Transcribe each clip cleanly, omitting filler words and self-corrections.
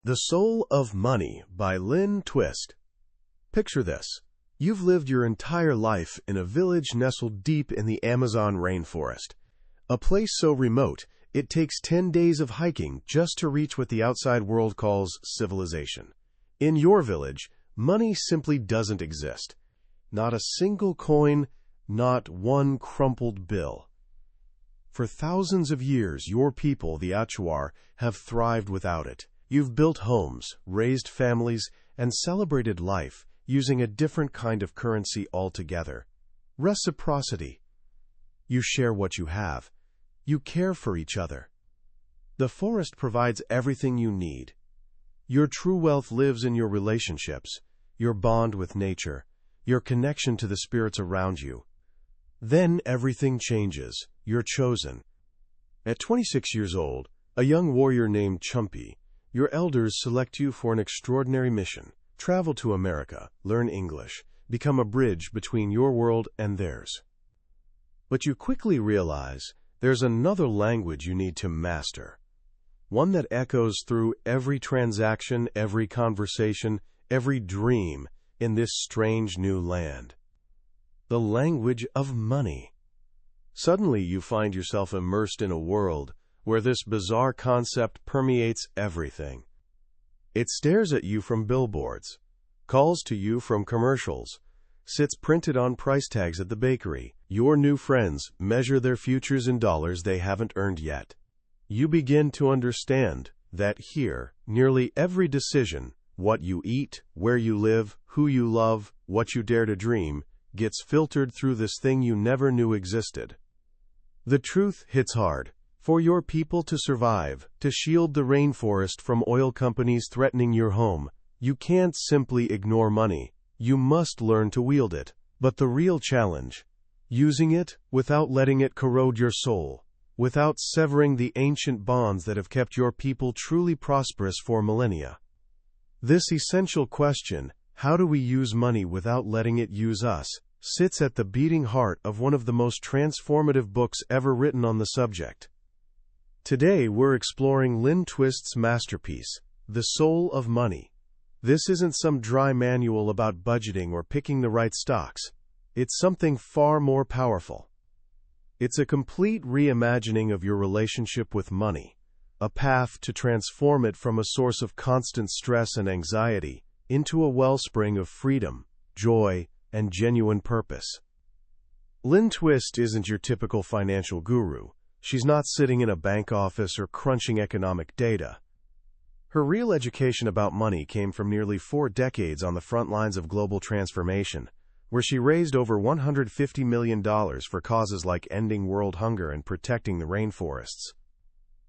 The Soul of Money by Lynne Twist. Picture this. You've lived your entire life in a village nestled deep in the Amazon rainforest. A place so remote, it takes 10 days of hiking just to reach what the outside world calls civilization. In your village, money simply doesn't exist. Not a single coin, not one crumpled bill. For thousands of years, your people, the Achuar, have thrived without it. You've built homes, raised families, and celebrated life using a different kind of currency altogether. Reciprocity. You share what you have. You care for each other. The forest provides everything you need. Your true wealth lives in your relationships, your bond with nature, your connection to the spirits around you. Then everything changes. You're chosen. At 26 years old, a young warrior named Chumpy, your elders select you for an extraordinary mission. Travel to America, learn English, become a bridge between your world and theirs. But you quickly realize there's another language you need to master. One that echoes through every transaction, every conversation, every dream in this strange new land. The language of money. Suddenly you find yourself immersed in a world where this bizarre concept permeates everything. It stares at you from billboards, calls to you from commercials, sits printed on price tags at the bakery. Your new friends measure their futures in dollars they haven't earned yet. You begin to understand that here, nearly every decision, what you eat, where you live, who you love, what you dare to dream, gets filtered through this thing you never knew existed. The truth hits hard. For your people to survive, to shield the rainforest from oil companies threatening your home, you can't simply ignore money. You must learn to wield it. But the real challenge, using it without letting it corrode your soul, without severing the ancient bonds that have kept your people truly prosperous for millennia. This essential question, how do we use money without letting it use us, sits at the beating heart of one of the most transformative books ever written on the subject. Today we're exploring Lynne Twist's masterpiece, The Soul of Money. This isn't some dry manual about budgeting or picking the right stocks. It's something far more powerful. It's a complete reimagining of your relationship with money, a path to transform it from a source of constant stress and anxiety into a wellspring of freedom, joy, and genuine purpose. Lynne Twist isn't your typical financial guru. She's not sitting in a bank office or crunching economic data. Her real education about money came from nearly 4 decades on the front lines of global transformation, where she raised over $150 million for causes like ending world hunger and protecting the rainforests.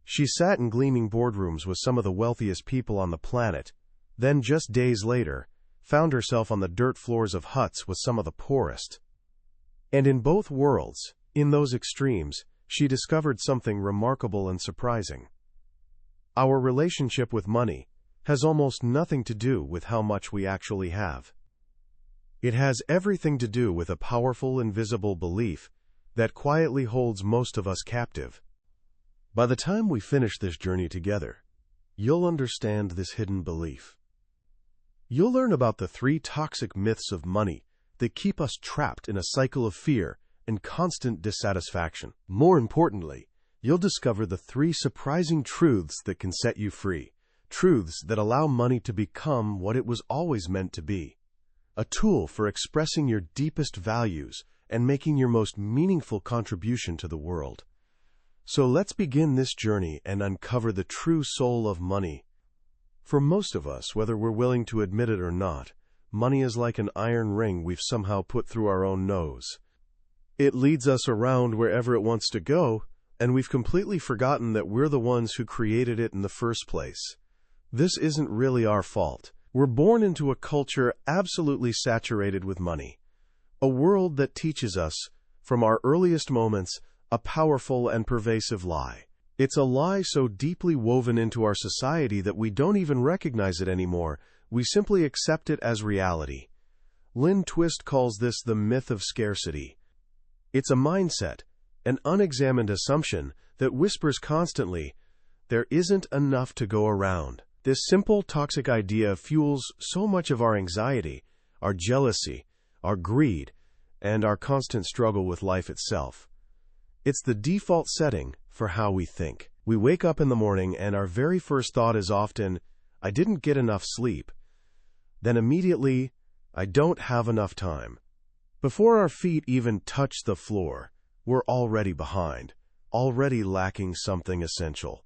She sat in gleaming boardrooms with some of the wealthiest people on the planet, then just days later, found herself on the dirt floors of huts with some of the poorest. And in both worlds, in those extremes, she discovered something remarkable and surprising. Our relationship with money has almost nothing to do with how much we actually have. It has everything to do with a powerful invisible belief that quietly holds most of us captive. By the time we finish this journey together, you'll understand this hidden belief. You'll learn about the 3 toxic myths of money that keep us trapped in a cycle of fear and constant dissatisfaction. More importantly, you'll discover the 3 surprising truths that can set you free, truths that allow money to become what it was always meant to be, a tool for expressing your deepest values and making your most meaningful contribution to the world. So let's begin this journey and uncover the true soul of money. For most of us, whether we're willing to admit it or not, money is like an iron ring we've somehow put through our own nose. It leads us around wherever it wants to go, and we've completely forgotten that we're the ones who created it in the first place. This isn't really our fault. We're born into a culture absolutely saturated with money, a world that teaches us, from our earliest moments, a powerful and pervasive lie. It's a lie so deeply woven into our society that we don't even recognize it anymore. We simply accept it as reality. Lynne Twist calls this the myth of scarcity. It's a mindset, an unexamined assumption that whispers constantly, there isn't enough to go around. This simple, toxic idea fuels so much of our anxiety, our jealousy, our greed, and our constant struggle with life itself. It's the default setting for how we think. We wake up in the morning and our very first thought is often, I didn't get enough sleep. Then immediately, I don't have enough time. Before our feet even touch the floor, we're already behind, already lacking something essential.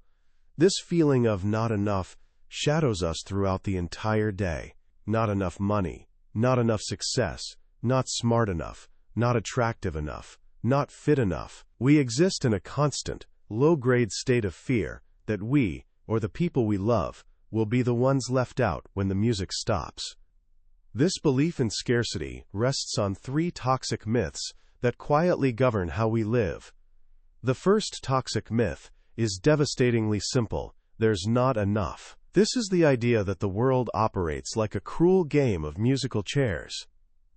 This feeling of not enough shadows us throughout the entire day. Not enough money, not enough success, not smart enough, not attractive enough, not fit enough. We exist in a constant, low-grade state of fear that we, or the people we love, will be the ones left out when the music stops. This belief in scarcity rests on 3 toxic myths that quietly govern how we live. The first toxic myth is devastatingly simple: there's not enough. This is the idea that the world operates like a cruel game of musical chairs.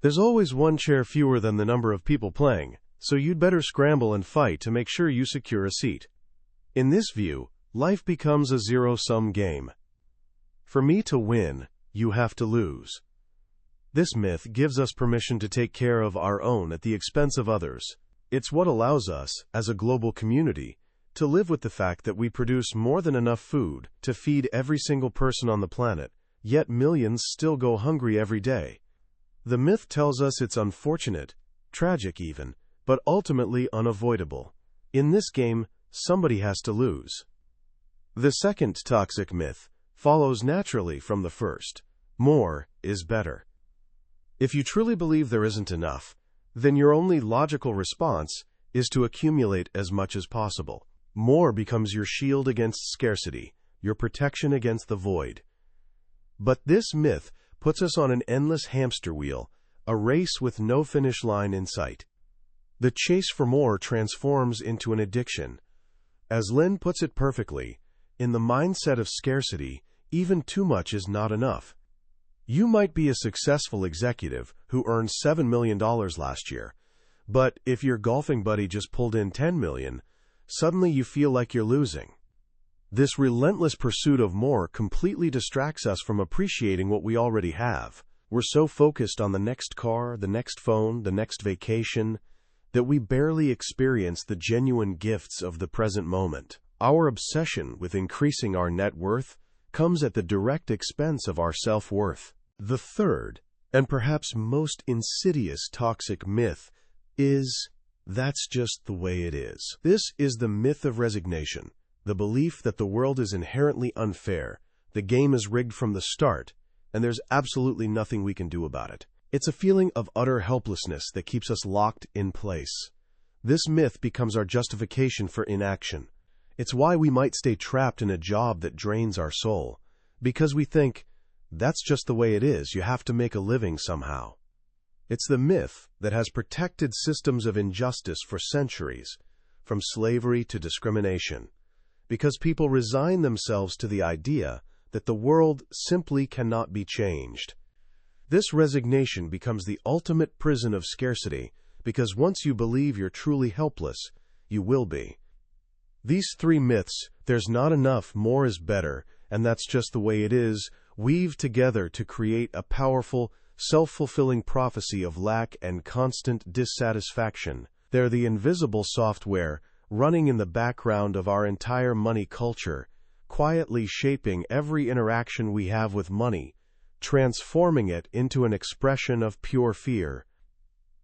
There's always one chair fewer than the number of people playing, so you'd better scramble and fight to make sure you secure a seat. In this view, life becomes a zero-sum game. For me to win, you have to lose. This myth gives us permission to take care of our own at the expense of others. It's what allows us, as a global community, to live with the fact that we produce more than enough food to feed every single person on the planet, yet millions still go hungry every day. The myth tells us it's unfortunate, tragic even, but ultimately unavoidable. In this game, somebody has to lose. The second toxic myth follows naturally from the first: more is better. If you truly believe there isn't enough, then your only logical response is to accumulate as much as possible. More becomes your shield against scarcity, your protection against the void. But this myth puts us on an endless hamster wheel, a race with no finish line in sight. The chase for more transforms into an addiction. As Lynne puts it perfectly, in the mindset of scarcity, even too much is not enough. You might be a successful executive who earned $7 million last year, but if your golfing buddy just pulled in $10 million, suddenly you feel like you're losing. This relentless pursuit of more completely distracts us from appreciating what we already have. We're so focused on the next car, the next phone, the next vacation, that we barely experience the genuine gifts of the present moment. Our obsession with increasing our net worth comes at the direct expense of our self-worth. The third, and perhaps most insidious toxic myth is, that's just the way it is. This is the myth of resignation, the belief that the world is inherently unfair, the game is rigged from the start, and there's absolutely nothing we can do about it. It's a feeling of utter helplessness that keeps us locked in place. This myth becomes our justification for inaction. It's why we might stay trapped in a job that drains our soul, because we think, that's just the way it is, you have to make a living somehow. It's the myth that has protected systems of injustice for centuries, from slavery to discrimination, because people resign themselves to the idea that the world simply cannot be changed. This resignation becomes the ultimate prison of scarcity, because once you believe you're truly helpless, you will be. These 3 myths, there's not enough, more is better, and that's just the way it is, weave together to create a powerful, self-fulfilling prophecy of lack and constant dissatisfaction. They're the invisible software running in the background of our entire money culture, quietly shaping every interaction we have with money, transforming it into an expression of pure fear.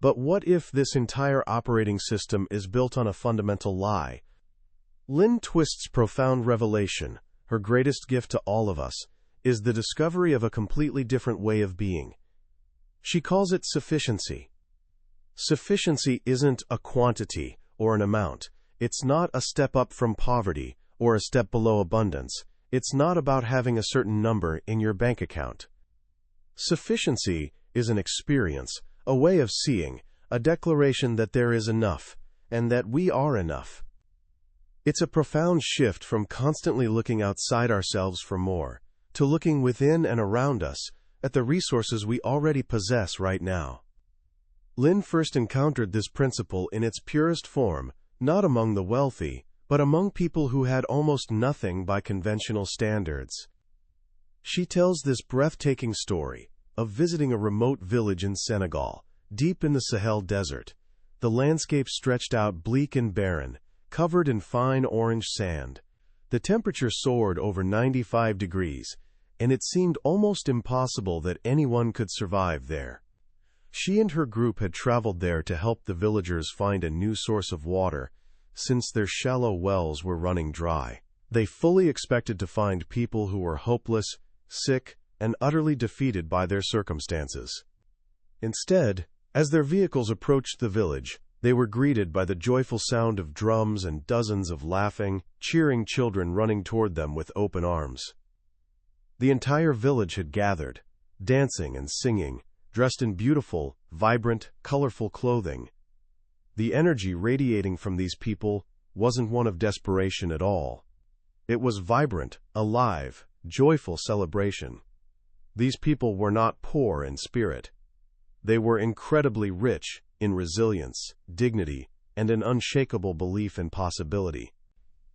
But what if this entire operating system is built on a fundamental lie? Lynne Twist's profound revelation, her greatest gift to all of us, is the discovery of a completely different way of being. She calls it sufficiency. Sufficiency isn't a quantity or an amount. It's not a step up from poverty or a step below abundance. It's not about having a certain number in your bank account. Sufficiency is an experience, a way of seeing, a declaration that there is enough, and that we are enough. It's a profound shift from constantly looking outside ourselves for more, to looking within and around us at the resources we already possess right now. Lynne first encountered this principle in its purest form, not among the wealthy, but among people who had almost nothing by conventional standards. She tells this breathtaking story of visiting a remote village in Senegal, deep in the Sahel Desert. The landscape stretched out bleak and barren, covered in fine orange sand. The temperature soared over 95 degrees, and it seemed almost impossible that anyone could survive there. She and her group had traveled there to help the villagers find a new source of water, since their shallow wells were running dry. They fully expected to find people who were hopeless, sick, and utterly defeated by their circumstances. Instead, as their vehicles approached the village, they were greeted by the joyful sound of drums and dozens of laughing, cheering children running toward them with open arms. The entire village had gathered, dancing and singing, dressed in beautiful, vibrant, colorful clothing. The energy radiating from these people wasn't one of desperation at all. It was vibrant, alive, joyful celebration. These people were not poor in spirit. They were incredibly rich in resilience, dignity, and an unshakable belief in possibility.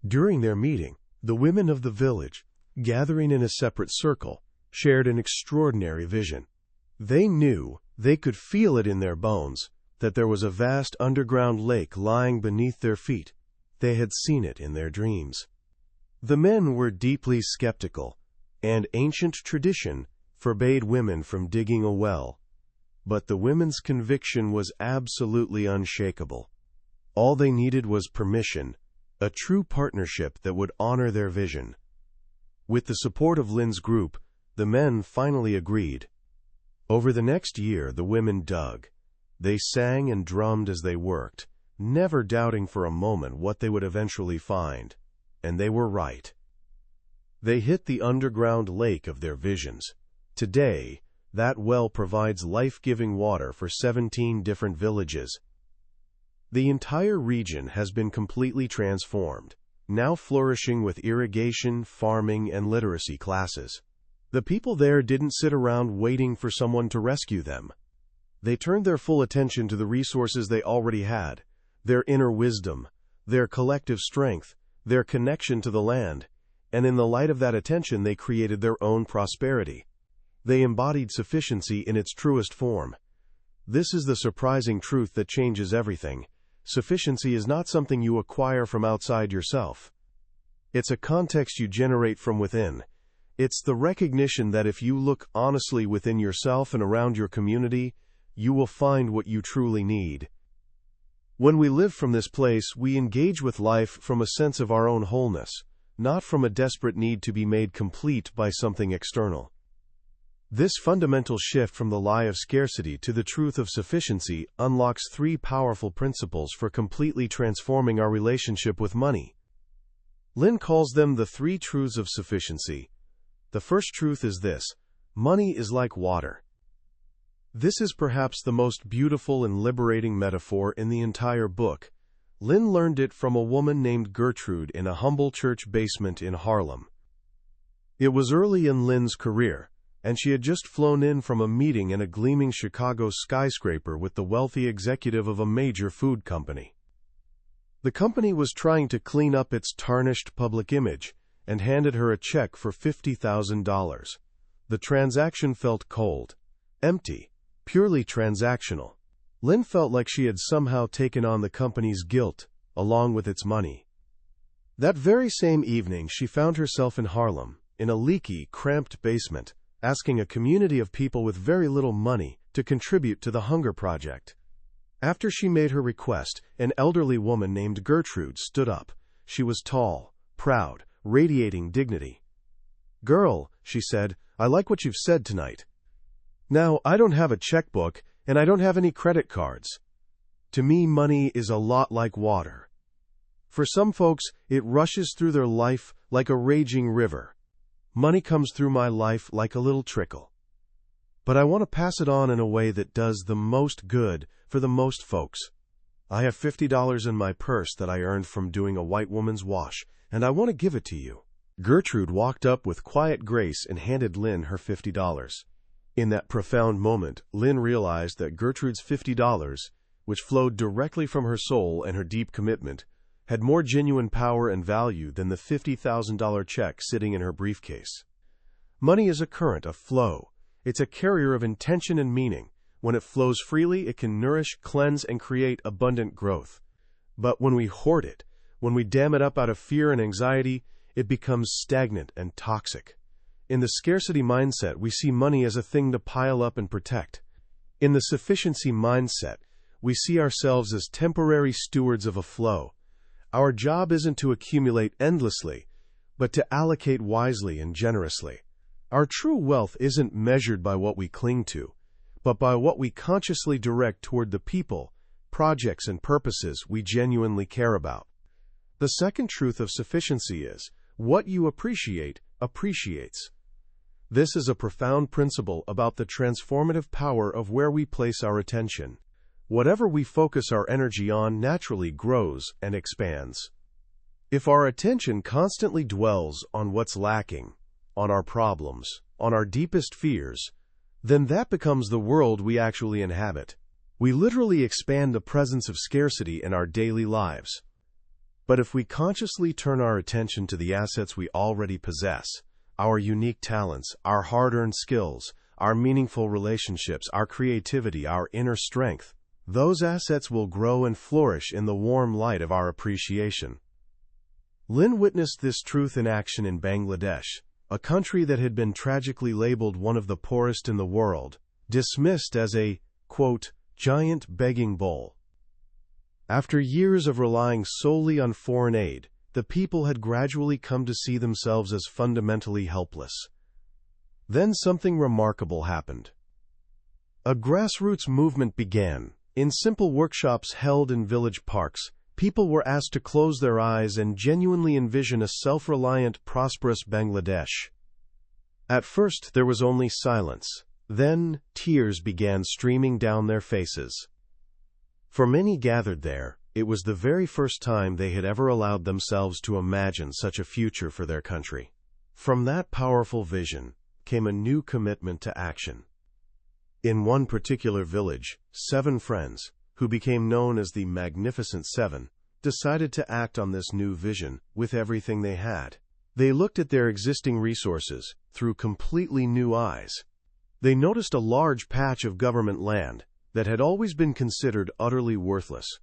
During their meeting, the women of the village, gathering in a separate circle, shared an extraordinary vision. They knew, they could feel it in their bones, that there was a vast underground lake lying beneath their feet. They had seen it in their dreams. The men were deeply skeptical, and ancient tradition forbade women from digging a well. But the women's conviction was absolutely unshakable. All they needed was permission, a true partnership that would honor their vision. With the support of Lynne's group, the men finally agreed. Over the next year, the women dug. They sang and drummed as they worked, never doubting for a moment what they would eventually find. And they were right. They hit the underground lake of their visions. Today, that well provides life-giving water for 17 different villages. The entire region has been completely transformed, now flourishing with irrigation, farming, and literacy classes. The people there didn't sit around waiting for someone to rescue them. They turned their full attention to the resources they already had, their inner wisdom, their collective strength, their connection to the land, and in the light of that attention they created their own prosperity. They embodied sufficiency in its truest form. This is the surprising truth that changes everything. Sufficiency is not something you acquire from outside yourself. It's a context you generate from within. It's the recognition that if you look honestly within yourself and around your community, you will find what you truly need. When we live from this place, we engage with life from a sense of our own wholeness, not from a desperate need to be made complete by something external. This fundamental shift from the lie of scarcity to the truth of sufficiency unlocks three powerful principles for completely transforming our relationship with money. Lynne calls them the three truths of sufficiency. The first truth is this: money is like water. This is perhaps the most beautiful and liberating metaphor in the entire book. Lynne learned it from a woman named Gertrude in a humble church basement in Harlem. It was early in Lynne's career, and she had just flown in from a meeting in a gleaming Chicago skyscraper with the wealthy executive of a major food company. The company was trying to clean up its tarnished public image and handed her a check for $50,000. The transaction felt cold, empty, purely transactional. Lynne felt like she had somehow taken on the company's guilt, along with its money. That very same evening, she found herself in Harlem, in a leaky, cramped basement, asking a community of people with very little money to contribute to the hunger project. After she made her request, an elderly woman named Gertrude stood up. She was tall, proud, radiating dignity. "Girl," she said, "I like what you've said tonight. Now, I don't have a checkbook, and I don't have any credit cards. To me, money is a lot like water. For some folks, it rushes through their life like a raging river. Money comes through my life like a little trickle. But I want to pass it on in a way that does the most good for the most folks. I have $50 in my purse that I earned from doing a white woman's wash, and I want to give it to you." Gertrude walked up with quiet grace and handed Lynne her $50. In that profound moment, Lynne realized that Gertrude's $50, which flowed directly from her soul and her deep commitment, had more genuine power and value than the $50,000 check sitting in her briefcase. Money is a current, a flow. It's a carrier of intention and meaning. When it flows freely, it can nourish, cleanse, and create abundant growth. But when we hoard it, when we dam it up out of fear and anxiety, it becomes stagnant and toxic. In the scarcity mindset, we see money as a thing to pile up and protect. In the sufficiency mindset, we see ourselves as temporary stewards of a flow. Our job isn't to accumulate endlessly, but to allocate wisely and generously. Our true wealth isn't measured by what we cling to, but by what we consciously direct toward the people, projects, and purposes we genuinely care about. The second truth of sufficiency is, what you appreciate, appreciates. This is a profound principle about the transformative power of where we place our attention. Whatever we focus our energy on naturally grows and expands. If our attention constantly dwells on what's lacking, on our problems, on our deepest fears, then that becomes the world we actually inhabit. We literally expand the presence of scarcity in our daily lives. But if we consciously turn our attention to the assets we already possess, our unique talents, our hard-earned skills, our meaningful relationships, our creativity, our inner strength, those assets will grow and flourish in the warm light of our appreciation. Lynne witnessed this truth in action in Bangladesh, a country that had been tragically labeled one of the poorest in the world, dismissed as a, quote, giant begging bowl. After years of relying solely on foreign aid, the people had gradually come to see themselves as fundamentally helpless. Then something remarkable happened. A grassroots movement began. In simple workshops held in village parks, people were asked to close their eyes and genuinely envision a self-reliant, prosperous Bangladesh. At first, there was only silence. Then, tears began streaming down their faces. For many gathered there, it was the very first time they had ever allowed themselves to imagine such a future for their country. From that powerful vision came a new commitment to action. In one particular village, 7 friends, who became known as the Magnificent Seven, decided to act on this new vision with everything they had. They looked at their existing resources through completely new eyes. They noticed a large patch of government land that had always been considered utterly worthless,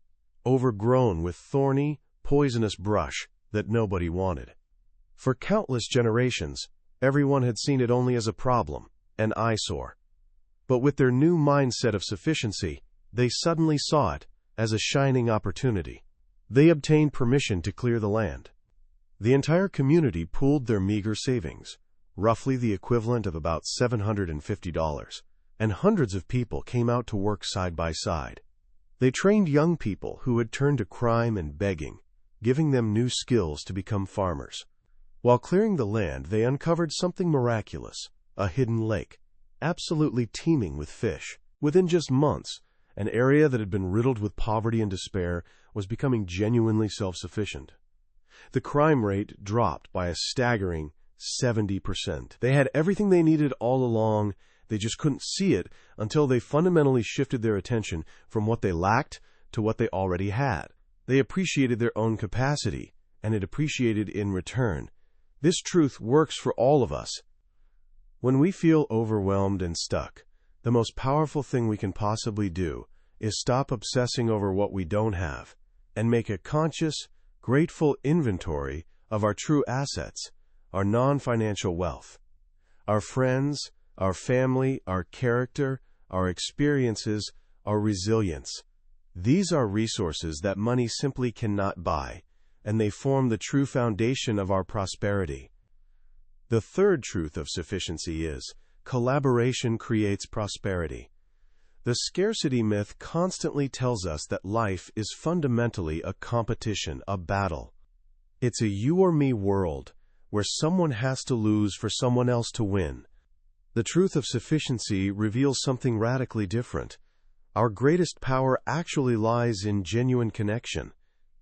overgrown with thorny, poisonous brush that nobody wanted. For countless generations, everyone had seen it only as a problem, an eyesore. But with their new mindset of sufficiency, they suddenly saw it as a shining opportunity. They obtained permission to clear the land. The entire community pooled their meager savings, roughly the equivalent of about $750, and hundreds of people came out to work side by side. They trained young people who had turned to crime and begging, giving them new skills to become farmers. While clearing the land, they uncovered something miraculous, a hidden lake, absolutely teeming with fish. Within just months, an area that had been riddled with poverty and despair was becoming genuinely self-sufficient. The crime rate dropped by a staggering 70%. They had everything they needed all along. They just couldn't see it until they fundamentally shifted their attention from what they lacked to what they already had. They appreciated their own capacity, and it appreciated in return. This truth works for all of us. When we feel overwhelmed and stuck, the most powerful thing we can possibly do is stop obsessing over what we don't have and make a conscious, grateful inventory of our true assets, our non-financial wealth. Our friends, our family, our character, our experiences, our resilience. These are resources that money simply cannot buy, and they form the true foundation of our prosperity. The third truth of sufficiency is, collaboration creates prosperity. The scarcity myth constantly tells us that life is fundamentally a competition, a battle. It's a you or me world, where someone has to lose for someone else to win. The truth of sufficiency reveals something radically different. Our greatest power actually lies in genuine connection.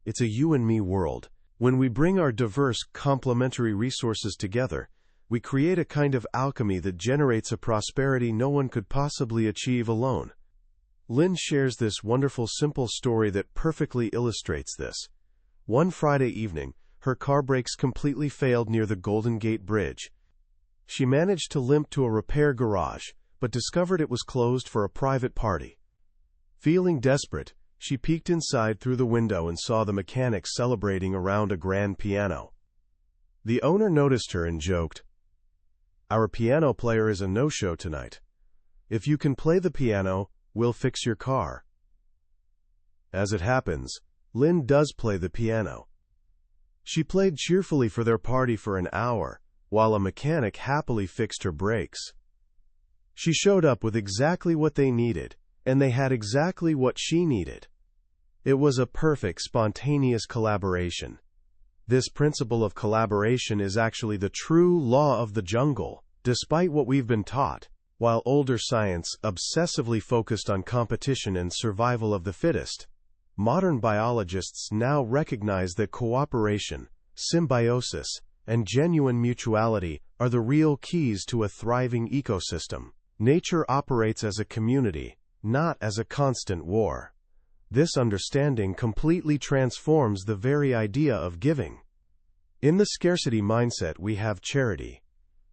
It's a you and me world. When we bring our diverse, complementary resources together, we create a kind of alchemy that generates a prosperity no one could possibly achieve alone. Lynne shares this wonderful, simple story that perfectly illustrates this. One Friday evening, her car brakes completely failed near the Golden Gate Bridge. She managed to limp to a repair garage, but discovered it was closed for a private party. Feeling desperate, she peeked inside through the window and saw the mechanic celebrating around a grand piano. The owner noticed her and joked, "Our piano player is a no-show tonight. If you can play the piano, we'll fix your car." As it happens, Lynne does play the piano. She played cheerfully for their party for an hour, while a mechanic happily fixed her brakes. She showed up with exactly what they needed, and they had exactly what she needed. It was a perfect, spontaneous collaboration. This principle of collaboration is actually the true law of the jungle, despite what we've been taught. While older science obsessively focused on competition and survival of the fittest, modern biologists now recognize that cooperation, symbiosis, and genuine mutuality are the real keys to a thriving ecosystem. Nature operates as a community, not as a constant war. This understanding completely transforms the very idea of giving. In the scarcity mindset, we have charity,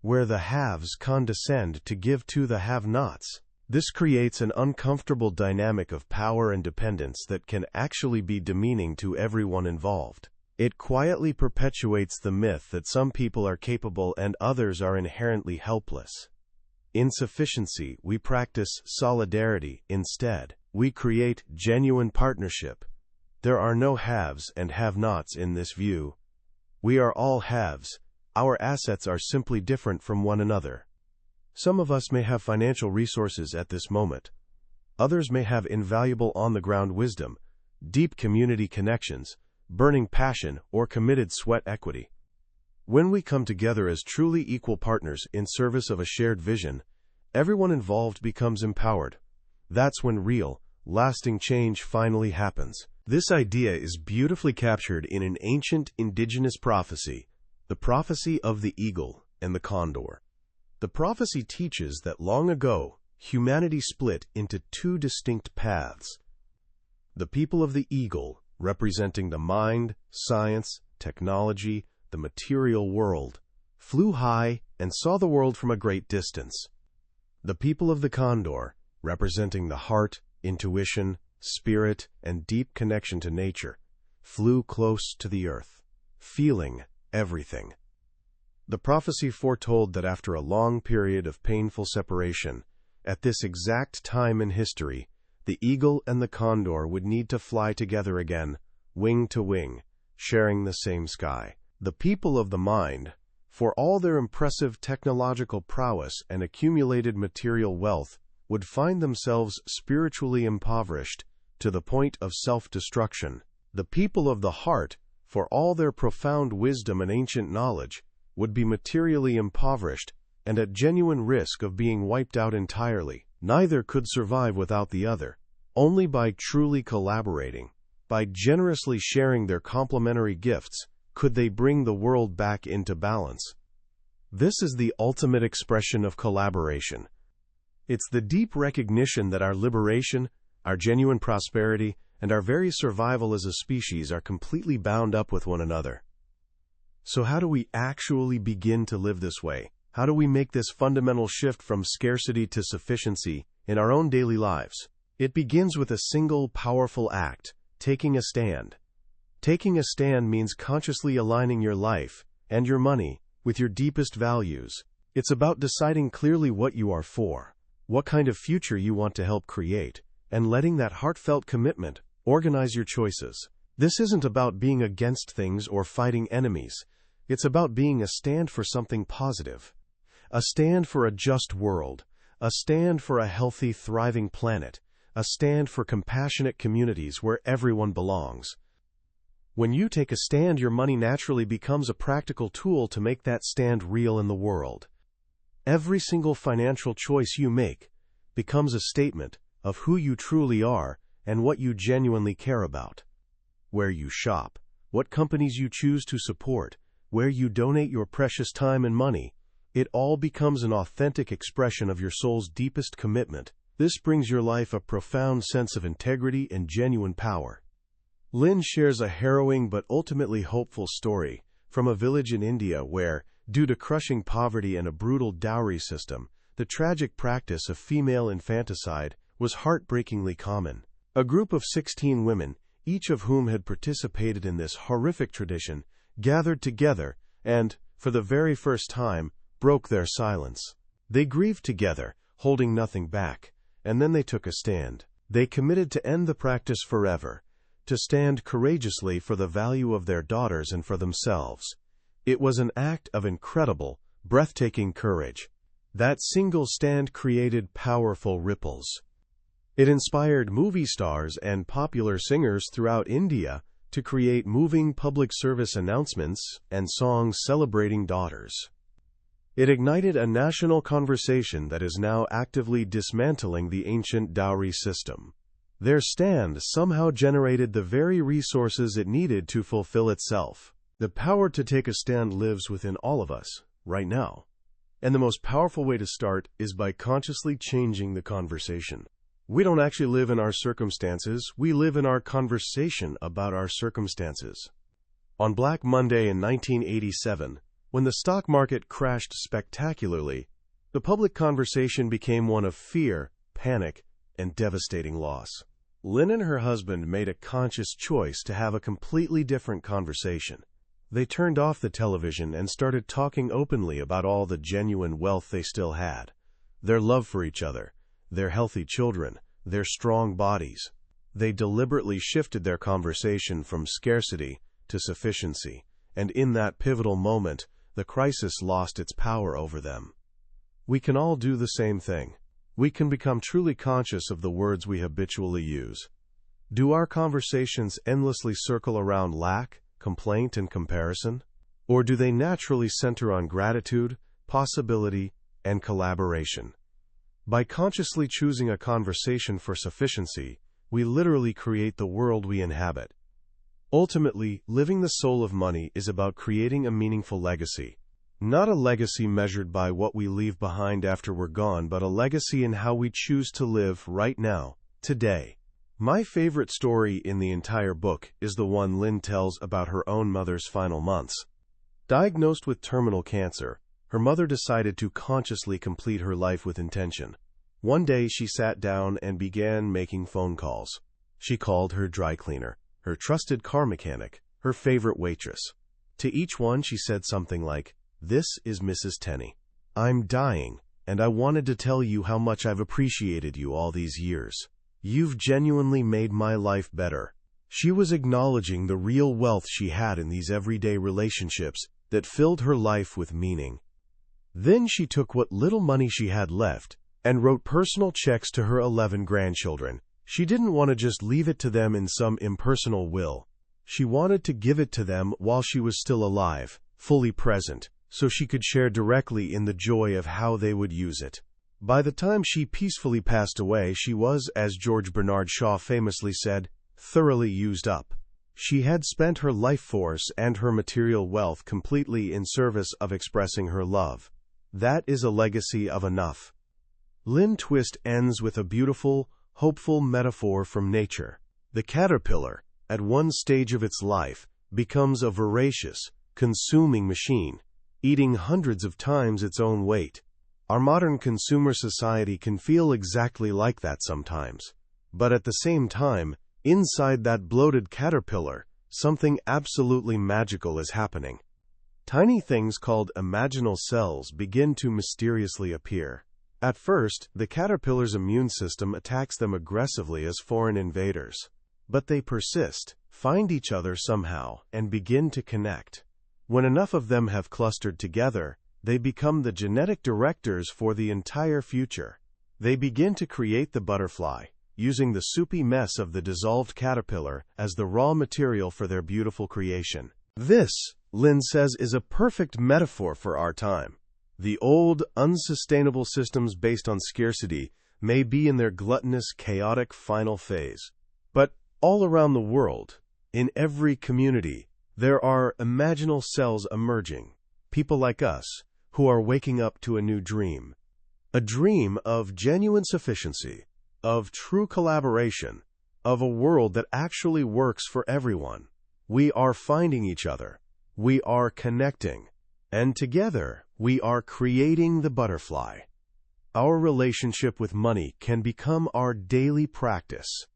where the haves condescend to give to the have-nots. This creates an uncomfortable dynamic of power and dependence that can actually be demeaning to everyone involved. It quietly perpetuates the myth that some people are capable and others are inherently helpless. In sufficiency, we practice solidarity instead. We create genuine partnership. There are no haves and have-nots in this view. We are all haves. Our assets are simply different from one another. Some of us may have financial resources at this moment. Others may have invaluable on-the-ground wisdom, deep community connections, burning passion, or committed sweat equity. When we come together as truly equal partners in service of a shared vision, everyone involved becomes empowered. That's when real, lasting change finally happens. This idea is beautifully captured in an ancient indigenous prophecy, the prophecy of the eagle and the condor. The prophecy teaches that long ago, humanity split into two distinct paths. The people of the eagle, representing the mind, science, technology, the material world, flew high and saw the world from a great distance. The people of the condor, representing the heart, intuition, spirit, and deep connection to nature, flew close to the earth, feeling everything. The prophecy foretold that after a long period of painful separation, at this exact time in history, the eagle and the condor would need to fly together again, wing to wing, sharing the same sky. The people of the mind, for all their impressive technological prowess and accumulated material wealth, would find themselves spiritually impoverished to the point of self-destruction. The people of the heart, for all their profound wisdom and ancient knowledge, would be materially impoverished and at genuine risk of being wiped out entirely. Neither could survive without the other. Only by truly collaborating, by generously sharing their complementary gifts, could they bring the world back into balance. This is the ultimate expression of collaboration. It's the deep recognition that our liberation, our genuine prosperity, and our very survival as a species are completely bound up with one another. So how do we actually begin to live this way? How do we make this fundamental shift from scarcity to sufficiency in our own daily lives? It begins with a single, powerful act, taking a stand. Taking a stand means consciously aligning your life and your money with your deepest values. It's about deciding clearly what you are for, what kind of future you want to help create, and letting that heartfelt commitment organize your choices. This isn't about being against things or fighting enemies. It's about being a stand for something positive. A stand for a just world. A stand for a healthy, thriving planet. A stand for compassionate communities where everyone belongs. When you take a stand, your money naturally becomes a practical tool to make that stand real in the world. Every single financial choice you make becomes a statement of who you truly are and what you genuinely care about. Where you shop, what companies you choose to support, where you donate your precious time and money, it all becomes an authentic expression of your soul's deepest commitment. This brings your life a profound sense of integrity and genuine power. Lynne shares a harrowing but ultimately hopeful story from a village in India where, Due to crushing poverty and a brutal dowry system, the tragic practice of female infanticide was heartbreakingly common. A group of 16 women, each of whom had participated in this horrific tradition, gathered together and, for the very first time, broke their silence. They grieved together, holding nothing back, and then they took a stand. They committed to end the practice forever, to stand courageously for the value of their daughters and for themselves. It was an act of incredible, breathtaking courage. That single stand created powerful ripples. It inspired movie stars and popular singers throughout India to create moving public service announcements and songs celebrating daughters. It ignited a national conversation that is now actively dismantling the ancient dowry system. Their stand somehow generated the very resources it needed to fulfill itself. The power to take a stand lives within all of us, right now. And the most powerful way to start is by consciously changing the conversation. We don't actually live in our circumstances, we live in our conversation about our circumstances. On Black Monday in 1987, when the stock market crashed spectacularly, the public conversation became one of fear, panic, and devastating loss. Lynne and her husband made a conscious choice to have a completely different conversation. They turned off the television and started talking openly about all the genuine wealth they still had, their love for each other, their healthy children, their strong bodies. They deliberately shifted their conversation from scarcity to sufficiency, and in that pivotal moment, the crisis lost its power over them. We can all do the same thing. We can become truly conscious of the words we habitually use. Do our conversations endlessly circle around lack, complaint, and comparison? Or do they naturally center on gratitude, possibility, and collaboration? By consciously choosing a conversation for sufficiency, we literally create the world we inhabit. Ultimately, living the soul of money is about creating a meaningful legacy. Not a legacy measured by what we leave behind after we're gone, but a legacy in how we choose to live right now, today. My favorite story in the entire book is the one Lynne tells about her own mother's final months. Diagnosed with terminal cancer, her mother decided to consciously complete her life with intention. One day she sat down and began making phone calls. She called her dry cleaner, her trusted car mechanic, her favorite waitress. To each one she said something like, "This is Mrs. Tenney. I'm dying, and I wanted to tell you how much I've appreciated you all these years. You've genuinely made my life better." She was acknowledging the real wealth she had in these everyday relationships that filled her life with meaning. Then she took what little money she had left and wrote personal checks to her 11 grandchildren. She didn't want to just leave it to them in some impersonal will. She wanted to give it to them while she was still alive, fully present, so she could share directly in the joy of how they would use it. By the time she peacefully passed away, she was, as George Bernard Shaw famously said, thoroughly used up. She had spent her life force and her material wealth completely in service of expressing her love. That is a legacy of enough. Lynne Twist ends with a beautiful, hopeful metaphor from nature. The caterpillar, at one stage of its life, becomes a voracious, consuming machine, eating hundreds of times its own weight. Our modern consumer society can feel exactly like that sometimes. But at the same time, inside that bloated caterpillar, something absolutely magical is happening. Tiny things called imaginal cells begin to mysteriously appear. At first, the caterpillar's immune system attacks them aggressively as foreign invaders. But they persist, find each other somehow, and begin to connect. When enough of them have clustered together, they become the genetic directors for the entire future. They begin to create the butterfly, using the soupy mess of the dissolved caterpillar as the raw material for their beautiful creation. This, Lynne says, is a perfect metaphor for our time. The old, unsustainable systems based on scarcity may be in their gluttonous, chaotic final phase. But all around the world, in every community, there are imaginal cells emerging, people like us, who are waking up to a new dream. A dream of genuine sufficiency, of true collaboration, of a world that actually works for everyone. We are finding each other. We are connecting. And together, we are creating the butterfly. Our relationship with money can become our daily practice.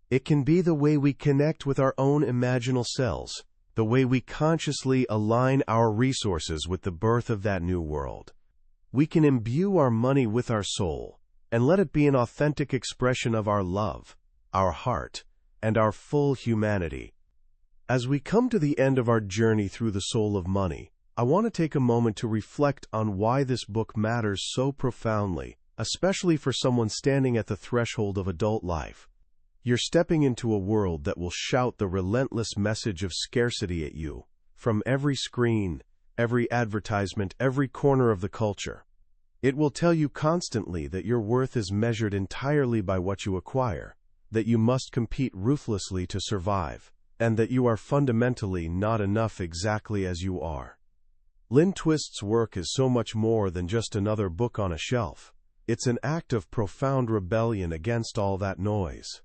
It can be the way we connect with our own imaginal selves, the way we consciously align our resources with the birth of that new world. We can imbue our money with our soul and let it be an authentic expression of our love, our heart, and our full humanity. As we come to the end of our journey through the soul of money, I want to take a moment to reflect on why this book matters so profoundly, especially for someone standing at the threshold of adult life. You're stepping into a world that will shout the relentless message of scarcity at you, from every screen, every advertisement, every corner of the culture. It will tell you constantly that your worth is measured entirely by what you acquire, that you must compete ruthlessly to survive, and that you are fundamentally not enough exactly as you are. Lynne Twist's work is so much more than just another book on a shelf. It's an act of profound rebellion against all that noise.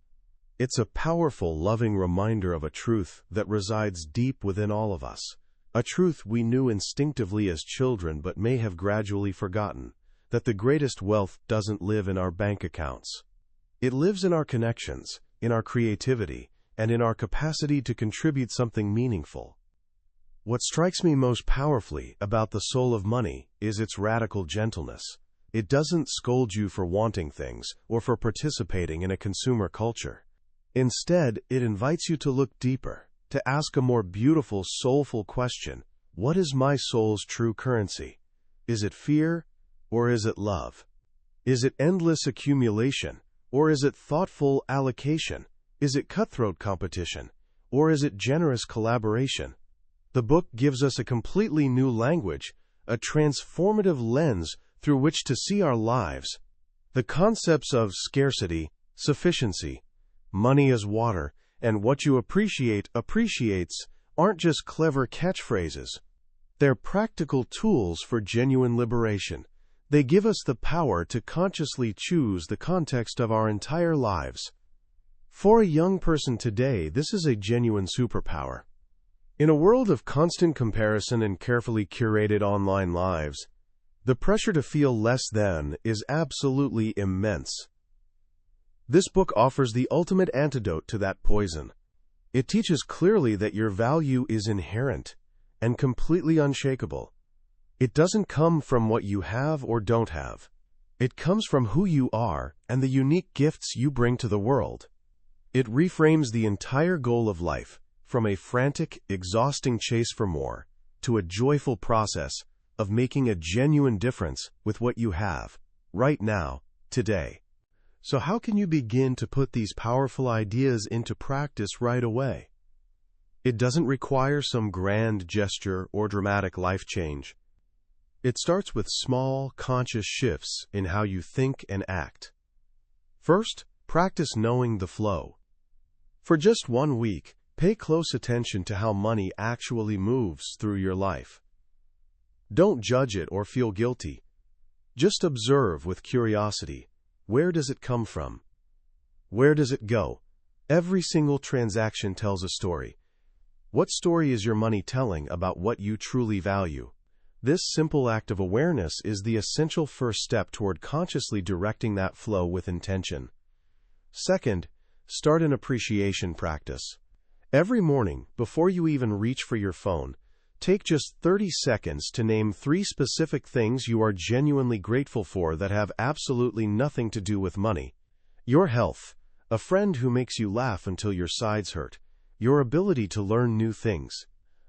It's a powerful, loving reminder of a truth that resides deep within all of us, a truth we knew instinctively as children but may have gradually forgotten, that the greatest wealth doesn't live in our bank accounts. It lives in our connections, in our creativity, and in our capacity to contribute something meaningful. What strikes me most powerfully about the soul of money is its radical gentleness. It doesn't scold you for wanting things or for participating in a consumer culture. Instead, it invites you to look deeper, to ask a more beautiful, soulful question. What is my soul's true currency? Is it fear, or is it love? Is it endless accumulation, or is it thoughtful allocation? Is it cutthroat competition, or is it generous collaboration? The book gives us a completely new language, a transformative lens through which to see our lives. The concepts of scarcity, sufficiency, money as water, and what you appreciate appreciates aren't just clever catchphrases. They're practical tools for genuine liberation. They give us the power to consciously choose the context of our entire lives. For a young person today, this is a genuine superpower. In a world of constant comparison and carefully curated online lives, the pressure to feel less than is absolutely immense. This book offers the ultimate antidote to that poison. It teaches clearly that your value is inherent and completely unshakable. It doesn't come from what you have or don't have. It comes from who you are and the unique gifts you bring to the world. It reframes the entire goal of life, from a frantic, exhausting chase for more, to a joyful process of making a genuine difference with what you have, right now, today. So how can you begin to put these powerful ideas into practice right away? It doesn't require some grand gesture or dramatic life change. It starts with small, conscious shifts in how you think and act. First, practice knowing the flow. For just 1 week, pay close attention to how money actually moves through your life. Don't judge it or feel guilty. Just observe with curiosity. Where does it come from? Where does it go? Every single transaction tells a story. What story is your money telling about what you truly value? This simple act of awareness is the essential first step toward consciously directing that flow with intention. Second, start an appreciation practice. Every morning, before you even reach for your phone, take just 30 seconds to name 3 specific things you are genuinely grateful for that have absolutely nothing to do with money. Your health, a friend who makes you laugh until your sides hurt, your ability to learn new things.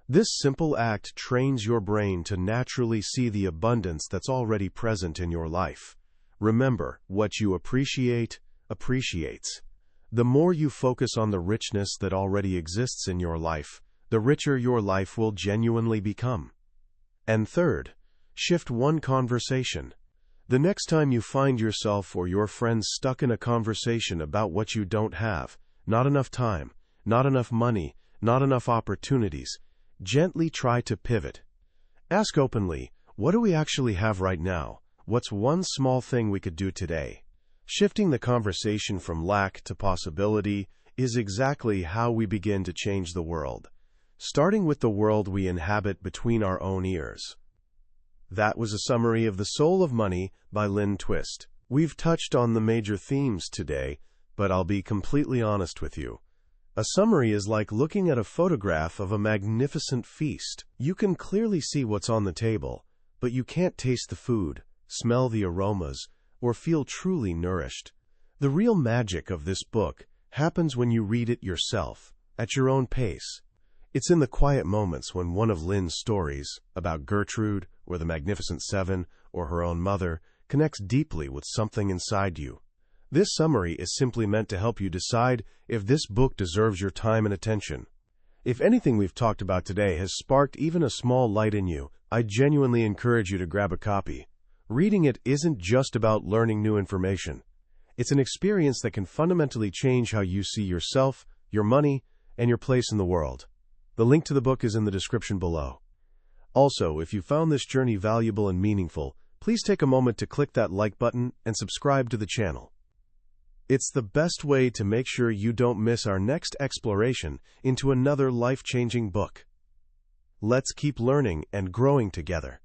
This simple act trains your brain to naturally see the abundance that's already present in your life. Remember, what you appreciate, appreciates. The more you focus on the richness that already exists in your life, the richer your life will genuinely become. And third, shift one conversation. The next time you find yourself or your friends stuck in a conversation about what you don't have, not enough time, not enough money, not enough opportunities, gently try to pivot. Ask openly, what do we actually have right now? What's one small thing we could do today? Shifting the conversation from lack to possibility is exactly how we begin to change the world, starting with the world we inhabit between our own ears. That was a summary of The Soul of Money by Lynne Twist. We've touched on the major themes today, but I'll be completely honest with you. A summary is like looking at a photograph of a magnificent feast. You can clearly see what's on the table, but you can't taste the food, smell the aromas, or feel truly nourished. The real magic of this book happens when you read it yourself, at your own pace. It's in the quiet moments when one of Lynne's stories, about Gertrude, or the Magnificent Seven, or her own mother, connects deeply with something inside you. This summary is simply meant to help you decide if this book deserves your time and attention. If anything we've talked about today has sparked even a small light in you, I genuinely encourage you to grab a copy. Reading it isn't just about learning new information. It's an experience that can fundamentally change how you see yourself, your money, and your place in the world. The link to the book is in the description below. Also, if you found this journey valuable and meaningful, please take a moment to click that like button and subscribe to the channel. It's the best way to make sure you don't miss our next exploration into another life-changing book. Let's keep learning and growing together.